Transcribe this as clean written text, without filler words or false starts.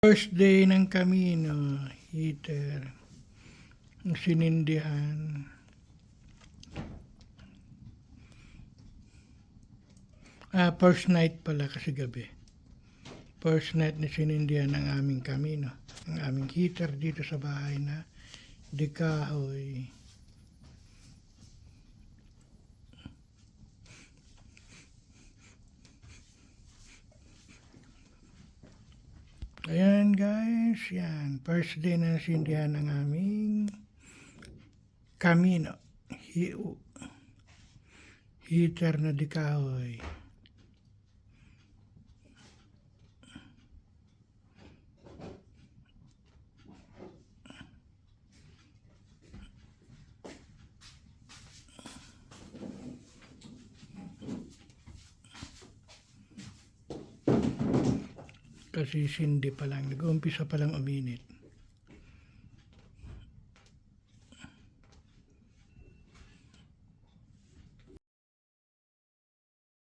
First day ng Camino, heater, sinindihan. First night pala kasi gabi. First night na sinindihan ng aming Camino, ang aming heater dito sa bahay na Dikahoy. Ayan guys, yan. First day na nasindihan ng aming Camino. Heater na Dikahoy. Kasi sindi pa lang, nag-uumpisa pa lang uminit.